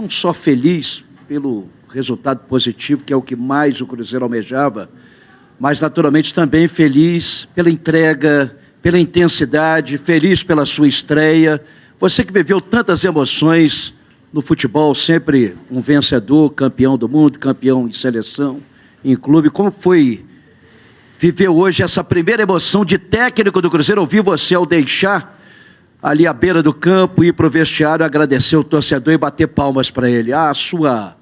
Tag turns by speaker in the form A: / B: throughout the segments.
A: não só feliz pelo resultado positivo, que é o que mais o Cruzeiro almejava, mas naturalmente também feliz pela entrega, pela intensidade, feliz pela sua estreia. Você que viveu tantas emoções no futebol, sempre um vencedor, campeão do mundo, campeão em seleção, em clube, como foi viver hoje essa primeira emoção de técnico do Cruzeiro, ouvir você ao deixar ali à beira do campo, ir para o vestiário, agradecer o torcedor e bater palmas para ele? A sua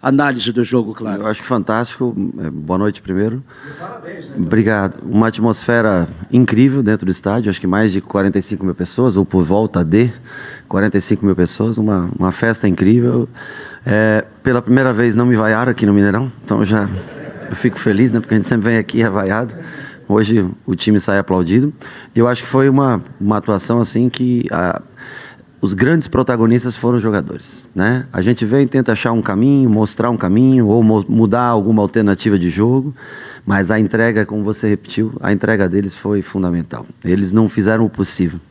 A: análise do jogo, claro.
B: Eu acho que fantástico. Boa noite primeiro.
A: Parabéns, né?
B: Obrigado. Uma atmosfera incrível dentro do estádio, acho que mais de 45 mil pessoas, ou por volta de 45 mil pessoas, uma festa incrível. Pela primeira vez não me vaiaram aqui no Mineirão, então eu fico feliz, né, porque a gente sempre vem aqui vaiado. Hoje o time sai aplaudido. E eu acho que foi uma atuação assim que os grandes protagonistas foram os jogadores, né? A gente vem e tenta achar um caminho, mostrar um caminho, ou mudar alguma alternativa de jogo, mas a entrega, como você repetiu, a entrega deles foi fundamental. Eles não fizeram o possível.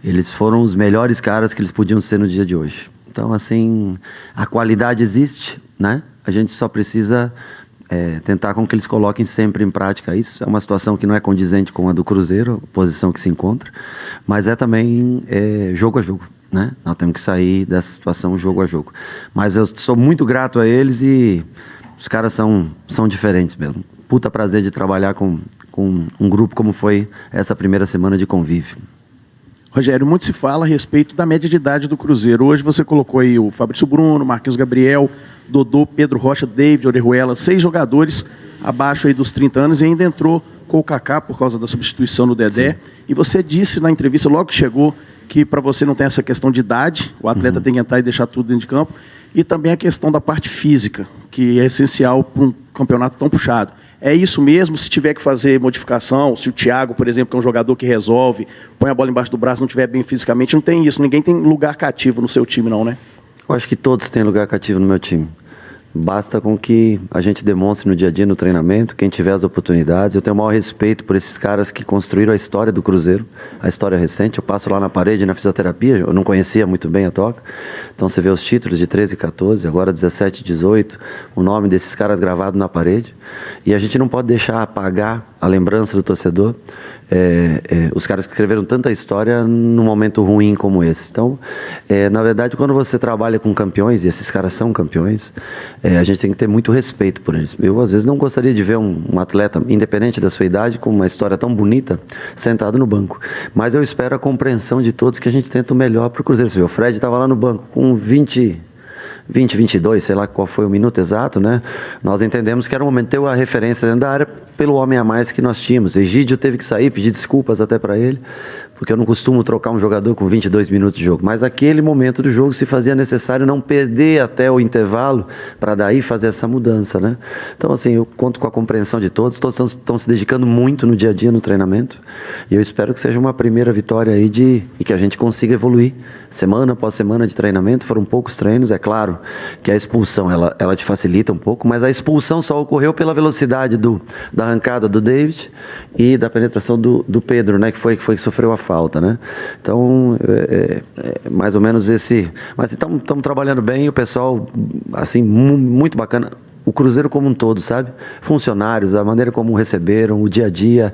B: Eles foram os melhores caras que eles podiam ser no dia de hoje. Então, assim, a qualidade existe, né? A gente só precisa tentar com que eles coloquem sempre em prática isso. É uma situação que não é condizente com a do Cruzeiro, a posição que se encontra, mas é também jogo a jogo, né? Nós temos que sair dessa situação jogo a jogo. Mas eu sou muito grato a eles e os caras são diferentes mesmo. Puta prazer de trabalhar com um grupo como foi essa primeira semana de convívio.
C: Rogério, muito se fala a respeito da média de idade do Cruzeiro. Hoje você colocou aí o Fabrício Bruno, Marquinhos Gabriel, Dodô, Pedro Rocha, David, Orejuela, 6 jogadores abaixo aí dos 30 anos, e ainda entrou com o Kaká por causa da substituição do Dedé. Sim. E você disse na entrevista, logo que chegou, que para você não tem essa questão de idade, o atleta tem que entrar e deixar tudo dentro de campo, e também a questão da parte física, que é essencial para um campeonato tão puxado. É isso mesmo? Se tiver que fazer modificação, se o Thiago, por exemplo, que é um jogador que resolve, põe a bola embaixo do braço, não estiver bem fisicamente, não tem isso. Ninguém tem lugar cativo no seu time, não, né?
B: Eu acho que todos têm lugar cativo no meu time. Basta com que a gente demonstre no dia a dia, no treinamento, quem tiver as oportunidades. Eu tenho o maior respeito por esses caras que construíram a história do Cruzeiro, a história recente. Eu passo lá na parede, na fisioterapia, eu não conhecia muito bem a toca. Então você vê os títulos de 13 e 14, agora 17 e 18, o nome desses caras gravado na parede. E a gente não pode deixar apagar a lembrança do torcedor, os caras que escreveram tanta história num momento ruim como esse. Então, na verdade, quando você trabalha com campeões, e esses caras são campeões, a gente tem que ter muito respeito por eles. Eu, às vezes, não gostaria de ver um atleta, independente da sua idade, com uma história tão bonita, sentado no banco. Mas eu espero a compreensão de todos que a gente tenta o melhor para o Cruzeiro. Você vê, o Fred estava lá no banco com 22, sei lá qual foi o minuto exato, né? Nós entendemos que era o momento de ter a referência dentro da área pelo homem a mais que nós tínhamos. Egídio teve que sair, pedir desculpas até para ele, porque eu não costumo trocar um jogador com 22 minutos de jogo. Mas naquele momento do jogo se fazia necessário não perder até o intervalo para daí fazer essa mudança, né? Então, assim, eu conto com a compreensão de todos estão se dedicando muito no dia a dia no treinamento, e eu espero que seja uma primeira vitória aí e que a gente consiga evoluir semana após semana de treinamento. Foram poucos treinos, é claro que a expulsão ela te facilita um pouco, mas a expulsão só ocorreu pela velocidade da arrancada do David e da penetração do Pedro, né, que foi que sofreu a falta, né? Então, mais ou menos esse... Mas estamos trabalhando bem, o pessoal, assim, muito bacana. O Cruzeiro como um todo, sabe? Funcionários, a maneira como receberam, o dia a dia.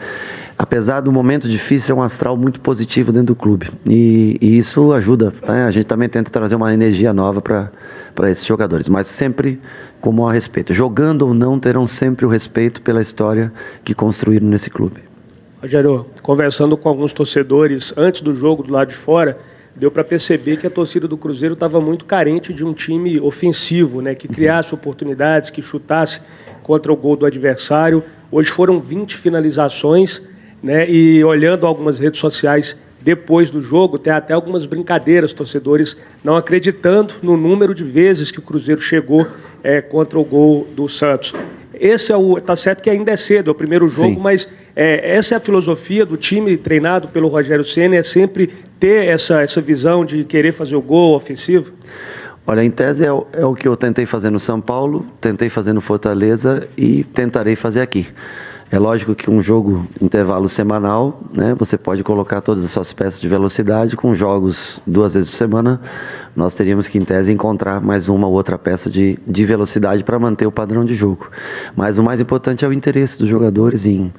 B: Apesar do momento difícil, é um astral muito positivo dentro do clube. E isso ajuda, né? A gente também tenta trazer uma energia nova para esses jogadores, mas sempre com o maior respeito. Jogando ou não, terão sempre o respeito pela história que construíram nesse clube.
D: Rogério, conversando com alguns torcedores antes do jogo, do lado de fora, deu para perceber que a torcida do Cruzeiro estava muito carente de um time ofensivo, né, que criasse oportunidades, que chutasse contra o gol do adversário. Hoje foram 20 finalizações, né, e olhando algumas redes sociais depois do jogo, tem até algumas brincadeiras, torcedores não acreditando no número de vezes que o Cruzeiro chegou contra o gol do Santos. Esse tá certo que ainda é cedo, é o primeiro jogo, sim, mas essa é a filosofia do time treinado pelo Rogério Ceni, é sempre ter essa visão de querer fazer o gol ofensivo?
B: Olha, em tese é o que eu tentei fazer no São Paulo, tentei fazer no Fortaleza e tentarei fazer aqui. É lógico que um jogo intervalo semanal, né, você pode colocar todas as suas peças de velocidade. Com jogos 2 vezes por semana, nós teríamos que, em tese, encontrar mais uma ou outra peça de velocidade para manter o padrão de jogo. Mas o mais importante é o interesse dos jogadores em...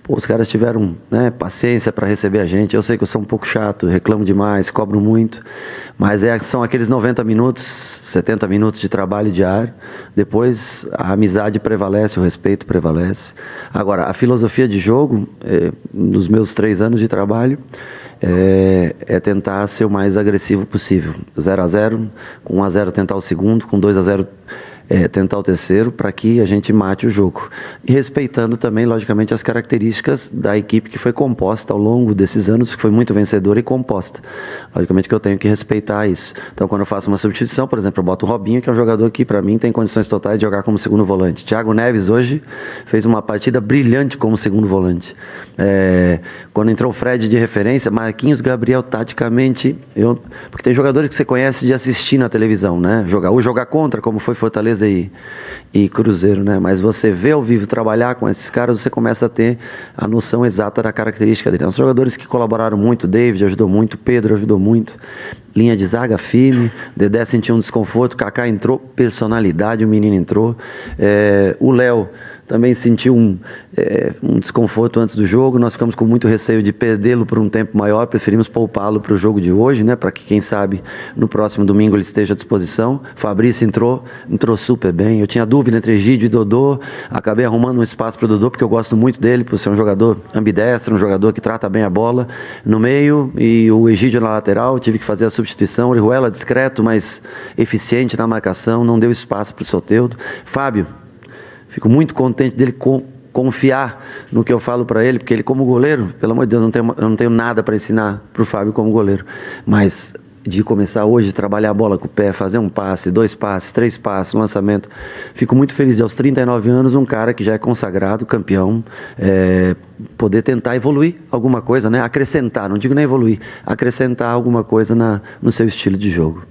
B: Pô, os caras tiveram, né, paciência para receber a gente. Eu sei que eu sou um pouco chato, reclamo demais, cobro muito, mas são aqueles 90 minutos, 70 minutos de trabalho diário. Depois a amizade prevalece, o respeito prevalece. Agora, a filosofia de jogo, nos meus 3 anos de trabalho, é tentar ser o mais agressivo possível. 0-0, com 1-0 tentar o segundo, com 2-0 tentar o terceiro, para que a gente mate o jogo. E respeitando também, logicamente, as características da equipe que foi composta ao longo desses anos, que foi muito vencedora e composta. Logicamente que eu tenho que respeitar isso. Então, quando eu faço uma substituição, por exemplo, eu boto o Robinho, que é um jogador que, para mim, tem condições totais de jogar como segundo volante. Thiago Neves, hoje, fez uma partida brilhante como segundo volante. Quando entrou o Fred de referência, Marquinhos, Gabriel, taticamente... Porque tem jogadores que você conhece de assistir na televisão, né? Jogar contra, como foi Fortaleza e Cruzeiro, né? Mas você vê ao vivo trabalhar com esses caras, você começa a ter a noção exata da característica dele. São jogadores que colaboraram muito, David ajudou muito, Pedro ajudou muito, linha de zaga firme, Dedé sentiu um desconforto, Kaká entrou, personalidade, o menino entrou, o Léo também sentiu um desconforto antes do jogo. Nós ficamos com muito receio de perdê-lo por um tempo maior, preferimos poupá-lo para o jogo de hoje, né, para que, quem sabe, no próximo domingo ele esteja à disposição. Fabrício entrou super bem. Eu tinha dúvida entre Egídio e Dodô, acabei arrumando um espaço para o Dodô, porque eu gosto muito dele, por ser um jogador ambidestro, um jogador que trata bem a bola no meio, e o Egídio na lateral. Tive que fazer a substituição. Orihuela discreto, mas eficiente na marcação, não deu espaço para o Soteldo. Fábio, fico muito contente dele confiar no que eu falo para ele, porque ele, como goleiro, pelo amor de Deus, eu não tenho nada para ensinar para o Fábio como goleiro. Mas de começar hoje a trabalhar a bola com o pé, fazer um passe, 2 passes, 3 passes, lançamento. Fico muito feliz de, aos 39 anos, um cara que já é consagrado, campeão, poder tentar evoluir alguma coisa, né? Acrescentar, não digo nem evoluir, acrescentar alguma coisa no seu estilo de jogo.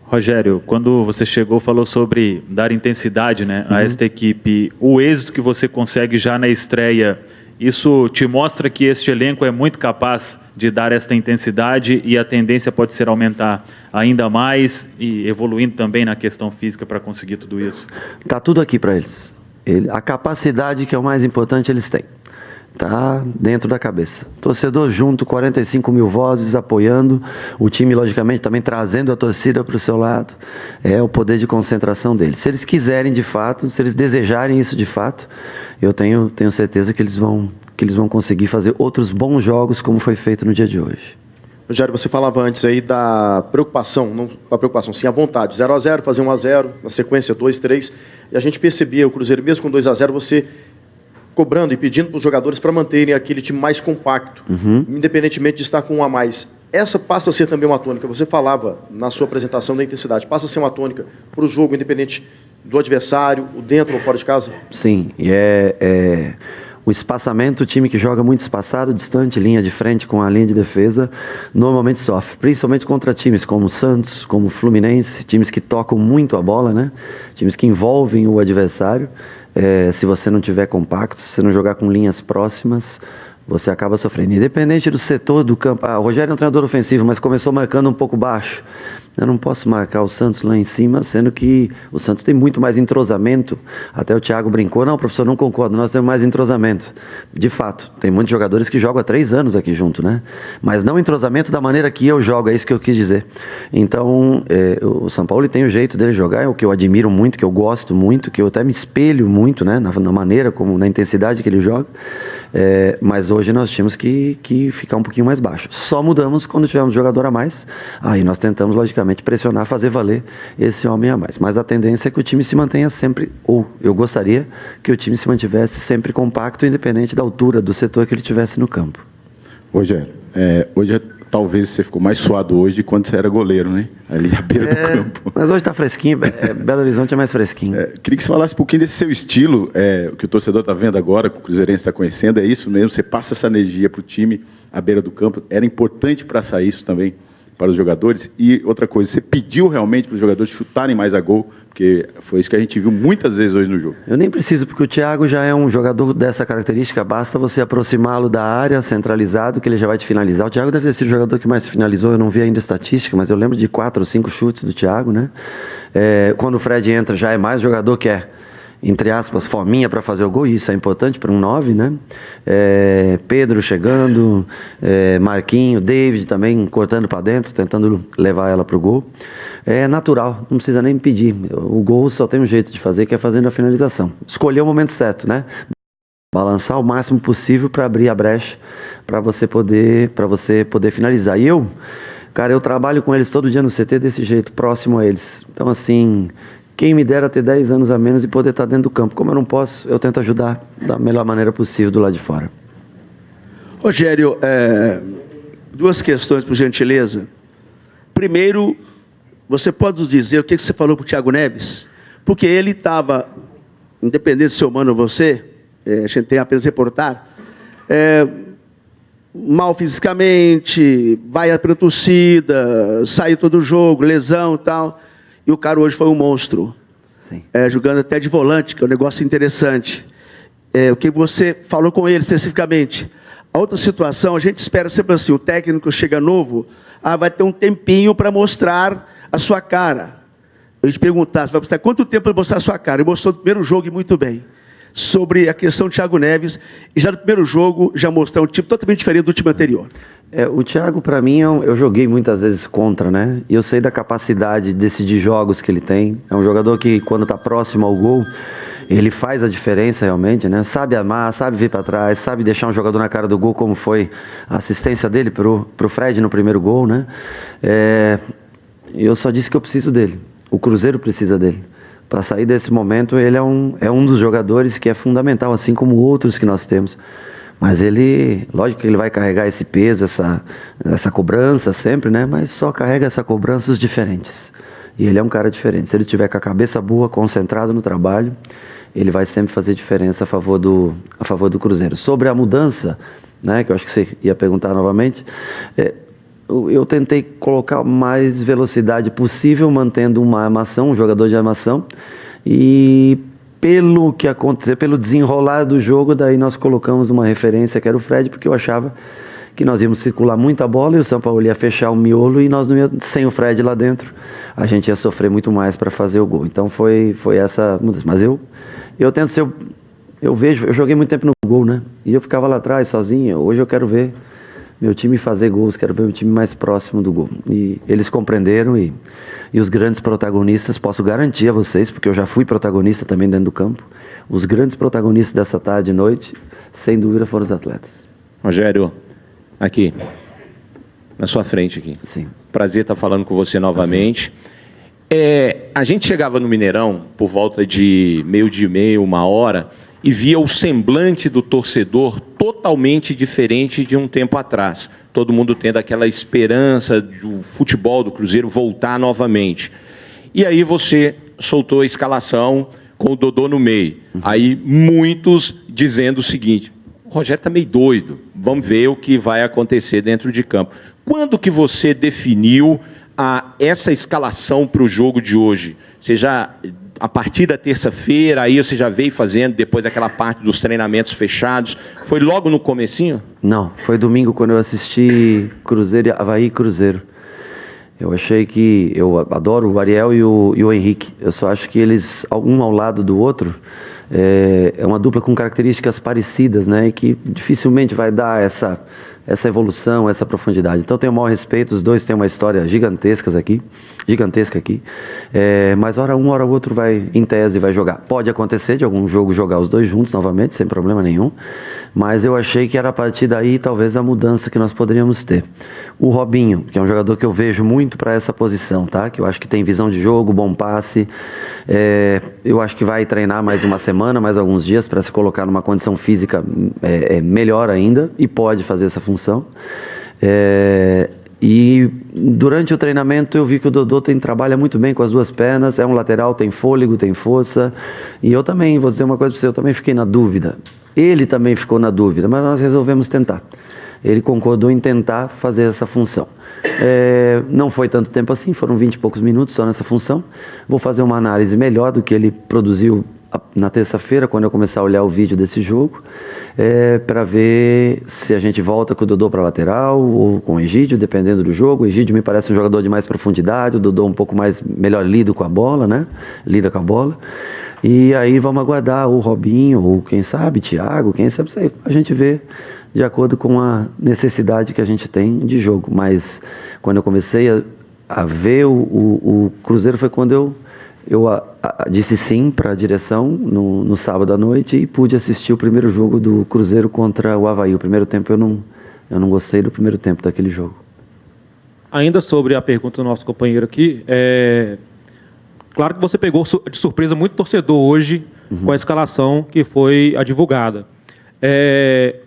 E: Rogério, quando você chegou, falou sobre dar intensidade, né, a esta equipe. O êxito que você consegue já na estreia, isso te mostra que este elenco é muito capaz de dar esta intensidade, e a tendência pode ser aumentar ainda mais e evoluindo também na questão física para conseguir tudo isso?
B: Está tudo aqui para eles. A capacidade, que é o mais importante, eles têm. Está dentro da cabeça. Torcedor junto, 45 mil vozes apoiando, o time, logicamente, também trazendo a torcida para o seu lado. É o poder de concentração deles. Se eles quiserem de fato, se eles desejarem isso de fato, eu tenho certeza que eles vão conseguir fazer outros bons jogos, como foi feito no dia de hoje.
C: Rogério, você falava antes aí da preocupação, não a preocupação, sim a vontade. 0-0, fazer 1-0, na sequência 2-3, e a gente percebia o Cruzeiro, mesmo com 2-0, você cobrando e pedindo para os jogadores para manterem aquele time mais compacto, independentemente de estar com 1 a mais. Essa passa a ser também uma tônica. Você falava na sua apresentação da intensidade. Passa a ser uma tônica para o jogo, independente do adversário, o dentro ou fora de casa?
B: Sim, e o espaçamento, o time que joga muito espaçado, distante, linha de frente com a linha de defesa, normalmente sofre, principalmente contra times como o Santos, como o Fluminense, times que tocam muito a bola, né? Times que envolvem o adversário. Se você não tiver compacto, se você não jogar com linhas próximas, você acaba sofrendo. Independente do setor do campo. O Rogério é um treinador ofensivo, mas começou marcando um pouco baixo. Eu não posso marcar o Santos lá em cima, sendo que o Santos tem muito mais entrosamento. Até o Thiago brincou, não, professor, não concordo, nós temos mais entrosamento. De fato, tem muitos jogadores que jogam há 3 anos aqui junto, né? Mas não entrosamento da maneira que eu jogo, é isso que eu quis dizer. Então, o São Paulo tem o jeito dele jogar, é o que eu admiro muito, que eu gosto muito, que eu até me espelho muito, né? Na maneira, como na intensidade que ele joga. Mas hoje nós tínhamos que ficar um pouquinho mais baixo. Só mudamos quando tivermos jogador a mais. Aí nós tentamos, logicamente, pressionar, fazer valer esse homem a mais. Mas a tendência é que o time se mantenha sempre, ou eu gostaria que o time se mantivesse sempre compacto, independente da altura do setor que ele tivesse no campo.
F: Rogério, hoje talvez você ficou mais suado hoje de quando você era goleiro, né? Ali à beira do campo.
B: Mas hoje está fresquinho, Belo Horizonte é mais fresquinho.
F: Queria que você falasse um pouquinho desse seu estilo, o que o torcedor está vendo agora, que o Cruzeirense está conhecendo, é isso mesmo? Você passa essa energia para o time à beira do campo, era importante para sair isso também? para os jogadores? E outra coisa, você pediu realmente para os jogadores chutarem mais a gol? Porque foi isso que a gente viu muitas vezes hoje no jogo.
B: Eu nem preciso, porque o Thiago já é um jogador dessa característica, basta você aproximá-lo da área, centralizado, que ele já vai te finalizar. O Thiago deve ter sido o jogador que mais finalizou, eu não vi ainda a estatística, mas eu lembro de 4 ou 5 chutes do Thiago, né? Quando o Fred entra, já é mais jogador que é, entre aspas, fominha para fazer o gol, e isso é importante para um 9, né? Pedro chegando, Marquinho, David também cortando para dentro, tentando levar ela para o gol. É natural, não precisa nem pedir. O gol só tem um jeito de fazer, que é fazendo a finalização. Escolher o momento certo, né? Balançar o máximo possível para abrir a brecha para você poder finalizar. E eu trabalho com eles todo dia no CT desse jeito, próximo a eles. Então, assim, quem me dera ter 10 anos a menos e poder estar dentro do campo. Como eu não posso, eu tento ajudar da melhor maneira possível do lado de fora.
G: Rogério, 2 questões, por gentileza. Primeiro, você pode nos dizer o que você falou para o Thiago Neves? Porque ele estava, independente se eu mando ou você, a gente tem apenas reportar, mal fisicamente, vai para a torcida, saiu todo o jogo, lesão e tal. E o cara hoje foi um monstro.
B: Sim.
G: Jogando até de volante, que é um negócio interessante. O que você falou com ele especificamente. A outra situação, a gente espera sempre assim, o técnico chega novo, vai ter um tempinho para mostrar a sua cara. Eu te perguntar, você vai precisar quanto tempo para mostrar a sua cara? Ele mostrou no primeiro jogo e muito bem. Sobre a questão do Thiago Neves, e já no primeiro jogo já mostrou um tipo totalmente diferente do time anterior.
B: O Thiago, para mim, eu joguei muitas vezes contra, né? E eu sei da capacidade de decidir jogos que ele tem. É um jogador que, quando está próximo ao gol, ele faz a diferença realmente, né? Sabe amar, sabe vir para trás, sabe deixar um jogador na cara do gol, como foi a assistência dele pro Fred no primeiro gol, né? Eu só disse que eu preciso dele. O Cruzeiro precisa dele. Para sair desse momento, ele é um dos jogadores que é fundamental, assim como outros que nós temos. Mas ele, lógico que ele vai carregar esse peso, essa cobrança sempre, né? Mas só carrega essa cobrança os diferentes. E ele é um cara diferente. Se ele tiver com a cabeça boa, concentrado no trabalho, ele vai sempre fazer diferença a favor do Cruzeiro. Sobre a mudança, né? Que eu acho que você ia perguntar novamente. Eu tentei colocar mais velocidade possível, mantendo uma armação, um jogador de armação. E pelo que aconteceu, pelo desenrolar do jogo, daí nós colocamos uma referência que era o Fred, porque eu achava que nós íamos circular muita bola e o São Paulo ia fechar o miolo e nós não íamos, sem o Fred lá dentro, a gente ia sofrer muito mais para fazer o gol. Então foi essa mudança. Mas eu tento ser... Eu joguei muito tempo no gol, né? E eu ficava lá atrás sozinho. Hoje eu quero ver meu time fazer gols, quero ver o time mais próximo do gol. E eles compreenderam e os grandes protagonistas, posso garantir a vocês, porque eu já fui protagonista também dentro do campo, os grandes protagonistas dessa tarde e noite, sem dúvida, foram os atletas.
H: Rogério, aqui, na sua frente aqui.
B: Sim.
H: Prazer estar falando com você novamente. A gente chegava no Mineirão por volta de 12h30, 1h, e via o semblante do torcedor totalmente diferente de um tempo atrás. Todo mundo tendo aquela esperança do futebol do Cruzeiro voltar novamente. E aí você soltou a escalação com o Dodô no meio. Aí muitos dizendo o seguinte: o Rogério está meio doido, vamos ver o que vai acontecer dentro de campo. Quando que você definiu essa escalação para o jogo de hoje? Você já... A partir da terça-feira, aí você já veio fazendo, depois daquela parte dos treinamentos fechados, foi logo no comecinho?
B: Não, foi domingo quando eu assisti Avaí e Cruzeiro. Eu achei que... Eu adoro o Ariel e o Henrique. Eu só acho que eles, um ao lado do outro, é uma dupla com características parecidas, né? E que dificilmente vai dar essa evolução, essa profundidade. Então tenho o maior respeito, os dois têm uma história gigantesca aqui, mas hora um, hora o outro em tese vai jogar. Pode acontecer de algum jogo jogar os dois juntos novamente, sem problema nenhum, mas eu achei que era a partir daí talvez a mudança que nós poderíamos ter. O Robinho, que é um jogador que eu vejo muito para essa posição, tá? Que eu acho que tem visão de jogo, bom passe, eu acho que vai treinar mais uma semana, mais alguns dias para se colocar numa condição física melhor ainda e pode fazer essa função. E durante o treinamento eu vi que o Dodô trabalha muito bem com as duas pernas, é um lateral, tem fôlego, tem força, e eu também, vou dizer uma coisa para você, eu também fiquei na dúvida, ele também ficou na dúvida, mas nós resolvemos tentar. Ele concordou em tentar fazer essa função. Não foi tanto tempo assim, foram 20 e poucos minutos só nessa função. Vou fazer uma análise melhor do que ele produziu na terça-feira, quando eu começar a olhar o vídeo desse jogo, para ver se a gente volta com o Dodô para lateral ou com o Egídio, dependendo do jogo. O Egídio me parece um jogador de mais profundidade, o Dodô um pouco mais melhor lida com a bola, né? Lida com a bola. E aí vamos aguardar o Robinho, ou quem sabe, Thiago, quem sabe, isso aí a gente vê de acordo com a necessidade que a gente tem de jogo. Mas quando eu comecei a ver o Cruzeiro foi quando eu disse sim para a direção no sábado à noite e pude assistir o primeiro jogo do Cruzeiro contra o Avaí. O primeiro tempo eu não gostei do primeiro tempo daquele jogo.
I: Ainda sobre a pergunta do nosso companheiro aqui, claro que você pegou de surpresa muito torcedor hoje com a escalação que foi divulgada.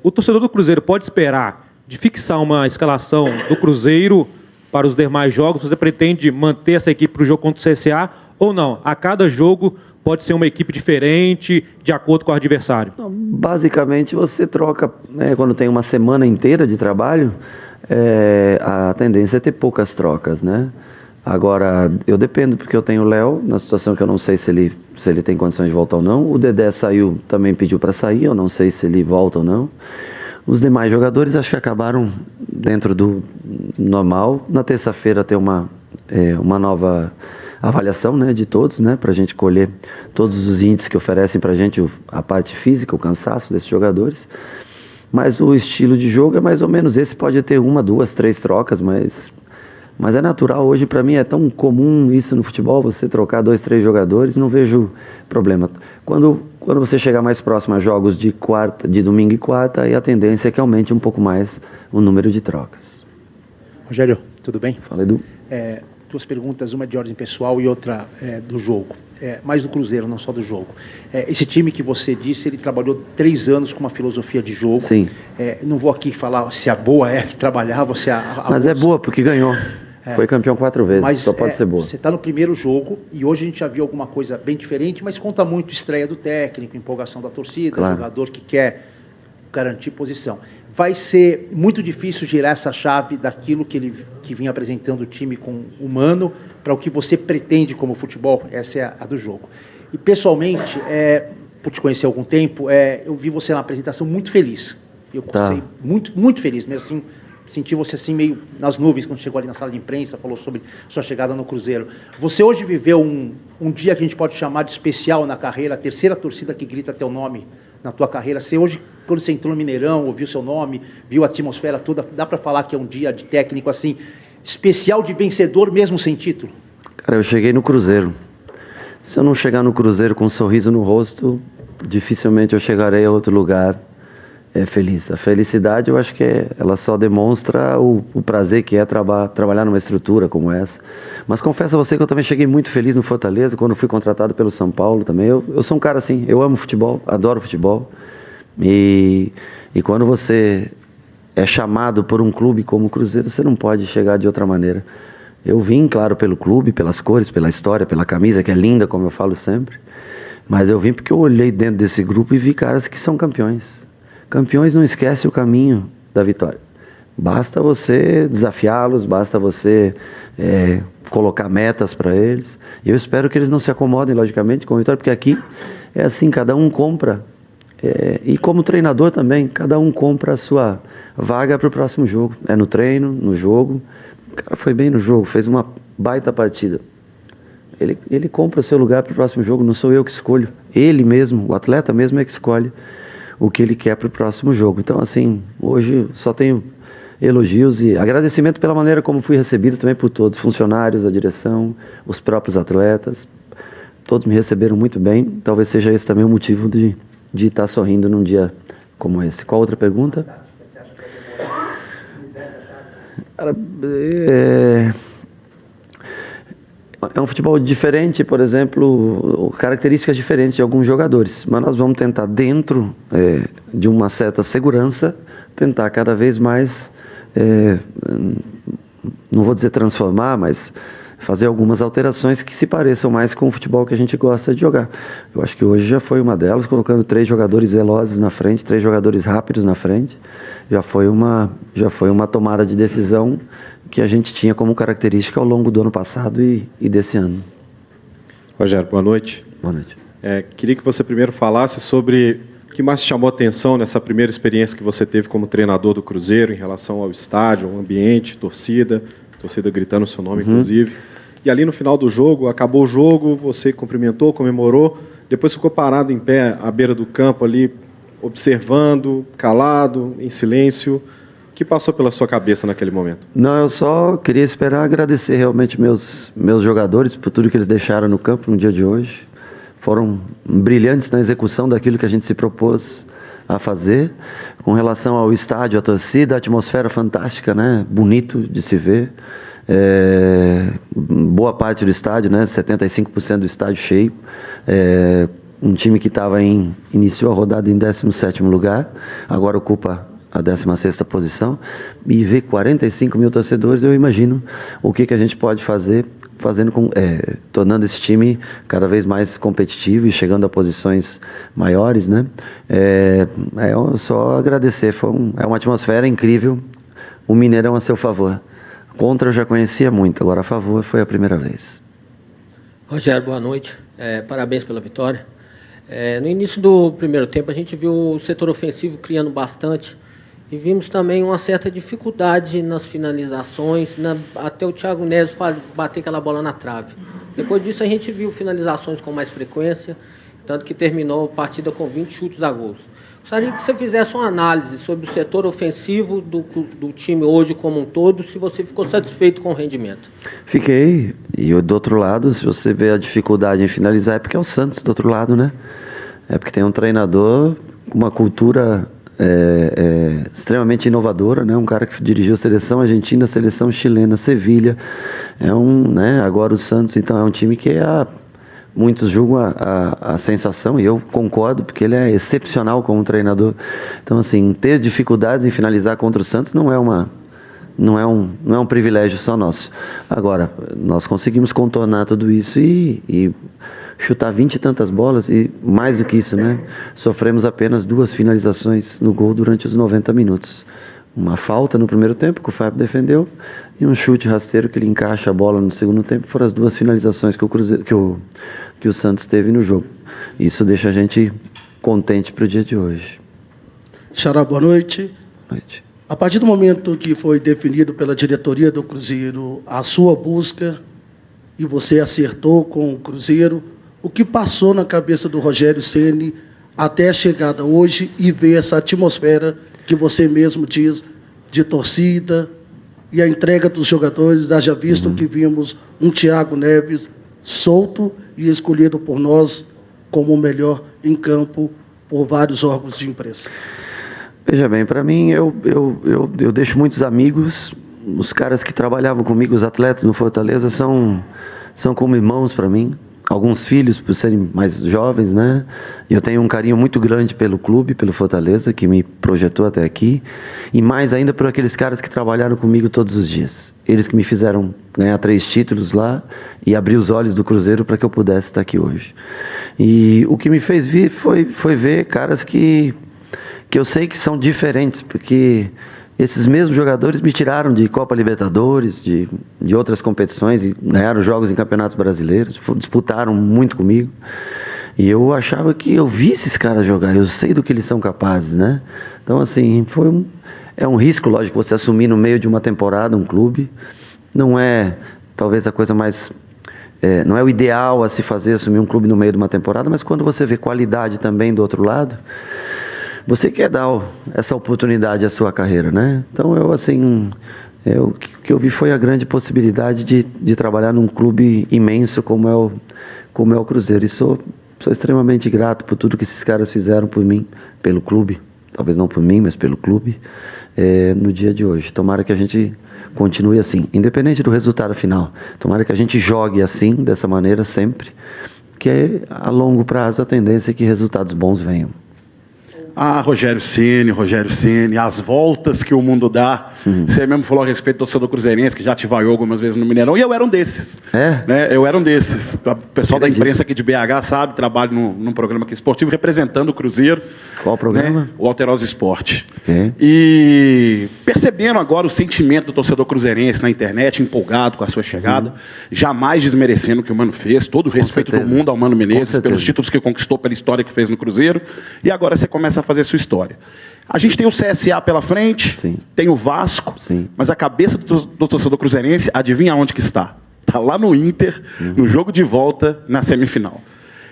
I: O torcedor do Cruzeiro pode esperar de fixar uma escalação do Cruzeiro para os demais jogos? Você pretende manter essa equipe para o jogo contra o CSA ou não? A cada jogo pode ser uma equipe diferente, de acordo com o adversário?
B: Basicamente, você troca, quando tem uma semana inteira de trabalho, a tendência é ter poucas trocas, né? Agora, eu dependo, porque eu tenho o Léo, na situação que eu não sei se ele tem condições de voltar ou não. O Dedé saiu, também pediu para sair, eu não sei se ele volta ou não. Os demais jogadores acho que acabaram dentro do normal. Na terça-feira tem uma nova avaliação, né, de todos, né, para a gente colher todos os índices que oferecem para a gente a parte física, o cansaço desses jogadores. Mas o estilo de jogo é mais ou menos esse. Pode ter 1, 2, 3 trocas, mas é natural. Hoje, para mim, é tão comum isso no futebol, você trocar 2, 3 jogadores, não vejo problema. Quando você chegar mais próximo a jogos de domingo e quarta, aí a tendência é que aumente um pouco mais o número de trocas.
J: Rogério, tudo bem?
B: Fala, Edu.
J: 2 perguntas, uma de ordem pessoal e outra do jogo. Mais do Cruzeiro, não só do jogo. Esse time que você disse, ele trabalhou 3 anos com uma filosofia de jogo.
B: Sim.
J: Não vou aqui falar se a boa que trabalhava, se a
B: Mas é boa, porque ganhou. Foi campeão 4 vezes,
J: mas,
B: só pode ser boa.
J: Você está no primeiro jogo e hoje a gente já viu alguma coisa bem diferente, mas conta muito estreia do técnico, empolgação da torcida, claro. Jogador que quer garantir posição. Vai ser muito difícil girar essa chave daquilo que vinha apresentando o time com o Mano para o que você pretende como futebol. Essa é a do jogo. E pessoalmente, por te conhecer há algum tempo, eu vi você na apresentação muito feliz. Eu comecei muito, muito feliz mesmo, assim. Senti você assim meio nas nuvens quando chegou ali na sala de imprensa, falou sobre sua chegada no Cruzeiro. Você hoje viveu um dia que a gente pode chamar de especial na carreira, a terceira torcida que grita teu nome na tua carreira. Você hoje, quando você entrou no Mineirão, ouviu seu nome, viu a atmosfera toda, dá para falar que é um dia de técnico assim, especial, de vencedor mesmo sem título?
B: Cara, eu cheguei no Cruzeiro. Se eu não chegar no Cruzeiro com um sorriso no rosto, dificilmente eu chegarei a outro lugar feliz. A felicidade, eu acho que ela só demonstra o prazer que é trabalhar numa estrutura como essa. Mas confesso a você que eu também cheguei muito feliz no Fortaleza, quando fui contratado pelo São Paulo também. Eu sou um cara assim, eu amo futebol, adoro futebol. E quando você é chamado por um clube como o Cruzeiro, você não pode chegar de outra maneira. Eu vim, claro, pelo clube, pelas cores, pela história, pela camisa, que é linda, como eu falo sempre. Mas eu vim porque eu olhei dentro desse grupo e vi caras que são campeões. Campeões não esquecem o caminho da vitória. Basta você desafiá-los, basta você colocar metas para eles. Eu espero que eles não se acomodem, logicamente, com a vitória, porque aqui é assim, cada um compra. E como treinador também, cada um compra a sua vaga para o próximo jogo. É no treino, no jogo. O cara foi bem no jogo, fez uma baita partida. Ele compra o seu lugar para o próximo jogo, não sou eu que escolho. Ele mesmo, o atleta mesmo é que escolhe o que ele quer para o próximo jogo. Então, assim, hoje só tenho elogios e agradecimento pela maneira como fui recebido também por todos, funcionários, a direção, os próprios atletas. Todos me receberam muito bem. Talvez seja esse também o motivo de estar sorrindo num dia como esse. Qual outra pergunta? Cara, é um futebol diferente, por exemplo, características diferentes de alguns jogadores, mas nós vamos tentar, dentro de uma certa segurança, tentar cada vez mais, não vou dizer transformar, mas fazer algumas alterações que se pareçam mais com o futebol que a gente gosta de jogar. Eu acho que hoje já foi uma delas, colocando 3 jogadores velozes na frente, 3 jogadores rápidos na frente, já foi uma tomada de decisão que a gente tinha como característica ao longo do ano passado e desse ano.
K: Rogério, boa noite.
B: Boa noite.
K: Queria que você primeiro falasse sobre o que mais te chamou a atenção nessa primeira experiência que você teve como treinador do Cruzeiro em relação ao estádio, ao ambiente, torcida gritando o seu nome, inclusive. E ali no final do jogo, acabou o jogo, você cumprimentou, comemorou, depois ficou parado em pé à beira do campo ali, observando, calado, em silêncio. O que passou pela sua cabeça naquele momento?
B: Não, eu só queria esperar agradecer realmente meus jogadores por tudo que eles deixaram no campo no dia de hoje. Foram brilhantes na execução daquilo que a gente se propôs a fazer. Com relação ao estádio, a torcida, a atmosfera fantástica, né? Bonito de se ver. Boa parte do estádio, né? 75% do estádio cheio. Um time que iniciou a rodada em 17º lugar, agora ocupa a 16ª posição, e ver 45 mil torcedores, eu imagino o que a gente pode fazer, tornando esse time cada vez mais competitivo e chegando a posições maiores, né? Eu só agradecer, é uma atmosfera incrível, o Mineirão a seu favor. Contra eu já conhecia muito, agora a favor foi a primeira vez.
L: Rogério, boa noite, parabéns pela vitória. No início do primeiro tempo a gente viu o setor ofensivo criando bastante e vimos também uma certa dificuldade nas finalizações, até o Thiago Neves bater aquela bola na trave. Depois disso a gente viu finalizações com mais frequência, tanto que terminou a partida com 20 chutes a gols. Gostaria que você fizesse uma análise sobre o setor ofensivo do time hoje como um todo, se você ficou satisfeito com o rendimento.
B: Fiquei, e do outro lado, se você vê a dificuldade em finalizar, é porque é o Santos do outro lado, né? É porque tem um treinador com uma cultura extremamente inovadora, né? Um cara que dirigiu a seleção argentina, a seleção chilena, Sevilha. Agora o Santos, então, é um time que muitos julgam a sensação, e eu concordo, porque ele é excepcional como treinador. Então, assim, ter dificuldades em finalizar contra o Santos não é um privilégio só nosso. Agora, nós conseguimos contornar tudo isso e chutar 20 e tantas bolas, e mais do que isso, né? Sofremos apenas 2 finalizações no gol durante os 90 minutos. Uma falta no primeiro tempo, que o Fábio defendeu, e um chute rasteiro que ele encaixa a bola no segundo tempo. Foram as 2 finalizações que o Santos teve no jogo. Isso deixa a gente contente para o dia de hoje.
M: Xará, boa noite.
B: Boa noite.
M: A partir do momento que foi definido pela diretoria do Cruzeiro a sua busca, e você acertou com o Cruzeiro, o que passou na cabeça do Rogério Ceni até a chegada hoje e ver essa atmosfera que você mesmo diz de torcida e a entrega dos jogadores, haja visto que vimos um Thiago Neves solto e escolhido por nós como o melhor em campo por vários órgãos de imprensa.
B: Veja bem, para mim, eu deixo muitos amigos, os caras que trabalhavam comigo, os atletas no Fortaleza, são como irmãos para mim. Alguns filhos, por serem mais jovens, né? Eu tenho um carinho muito grande pelo clube, pelo Fortaleza, que me projetou até aqui. E mais ainda por aqueles caras que trabalharam comigo todos os dias. Eles que me fizeram ganhar 3 títulos lá e abrir os olhos do Cruzeiro para que eu pudesse estar aqui hoje. E o que me fez vir foi ver caras que eu sei que são diferentes, porque esses mesmos jogadores me tiraram de Copa Libertadores, de outras competições, e ganharam jogos em campeonatos brasileiros, disputaram muito comigo. E eu achava que eu vi esses caras jogar, eu sei do que eles são capazes, né? Então, assim, é um risco, lógico, você assumir no meio de uma temporada um clube. Não é, talvez, a coisa mais... não é o ideal a se fazer, assumir um clube no meio de uma temporada, mas quando você vê qualidade também do outro lado, você quer dar essa oportunidade à sua carreira, né? Então, o que eu vi foi a grande possibilidade de trabalhar num clube imenso como é o Cruzeiro. E sou extremamente grato por tudo que esses caras fizeram por mim, pelo clube. Talvez não por mim, mas pelo clube, no dia de hoje. Tomara que a gente continue assim, independente do resultado final. Tomara que a gente jogue assim, dessa maneira, sempre. Que a longo prazo a tendência é que resultados bons venham.
N: Rogério Ceni, as voltas que o mundo dá.
F: Você mesmo falou a respeito do torcedor cruzeirense, que já te vaiou algumas vezes no Mineirão, e eu era um desses. Né? Eu era um desses. O pessoal da imprensa aqui de BH sabe, trabalho num programa aqui esportivo, representando o Cruzeiro.
B: Qual programa?
F: Né? O Alterosa Esporte. E percebendo agora o sentimento do torcedor cruzeirense na internet, empolgado com a sua chegada, jamais desmerecendo o que o Mano fez, todo o respeito do mundo ao Mano Menezes, pelos títulos que conquistou, pela história que fez no Cruzeiro, e agora você começa a fazer a sua história. A gente tem o CSA pela frente, tem o Vasco, mas a cabeça do torcedor cruzeirense, adivinha onde que está? Está lá no Inter, no jogo de volta, na semifinal.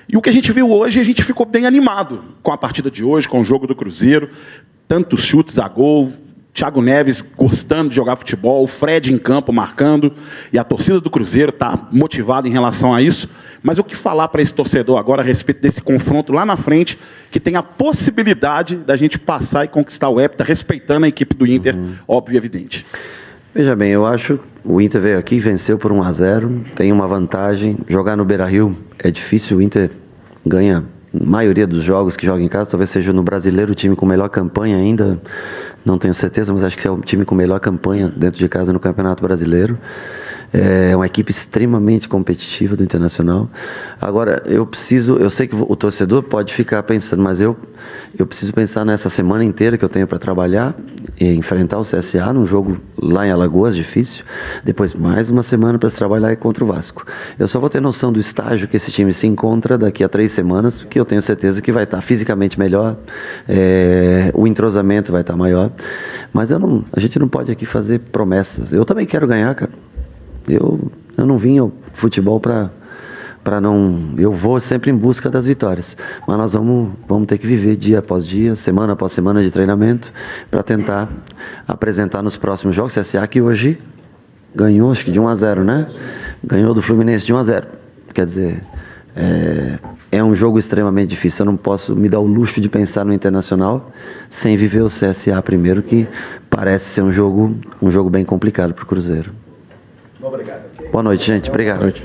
F: E o que a gente viu hoje, a gente ficou bem animado com a partida de hoje, com o jogo do Cruzeiro, tantos chutes a gol, Thiago Neves gostando de jogar futebol, o Fred em campo marcando, e a torcida do Cruzeiro está motivada em relação a isso. Mas o que falar para esse torcedor agora a respeito desse confronto lá na frente, que tem a possibilidade da gente passar e conquistar o Hepta, respeitando a equipe do Inter, óbvio e evidente.
B: Veja bem, eu acho que o Inter veio aqui, venceu por 1-0, tem uma vantagem. Jogar no Beira-Rio é difícil, o Inter ganha a maioria dos jogos que joga em casa, talvez seja no Brasileiro o time com melhor campanha ainda, não tenho certeza, mas acho que é o time com melhor campanha dentro de casa no Campeonato Brasileiro. É uma equipe extremamente competitiva do Internacional. Agora, eu sei que o torcedor pode ficar pensando, mas eu preciso pensar nessa semana inteira que eu tenho para trabalhar e enfrentar o CSA num jogo lá em Alagoas, difícil. Depois mais uma semana para se trabalhar contra o Vasco. Eu só vou ter noção do estágio que esse time se encontra daqui a 3 semanas, porque eu tenho certeza que vai estar fisicamente melhor, o entrosamento vai estar maior. Mas a gente não pode aqui fazer promessas. Eu também quero ganhar, cara. Eu não vim ao futebol para não... Eu vou sempre em busca das vitórias. Mas nós vamos ter que viver dia após dia, semana após semana de treinamento, para tentar apresentar nos próximos jogos. O CSA que hoje ganhou, acho que de 1-0, né? Ganhou do Fluminense de 1-0. Quer dizer, é um jogo extremamente difícil. Eu não posso me dar o luxo de pensar no Internacional sem viver o CSA primeiro, que parece ser um jogo bem complicado para o Cruzeiro.
J: Obrigado.
B: Boa noite, gente. Obrigado.
K: Boa noite.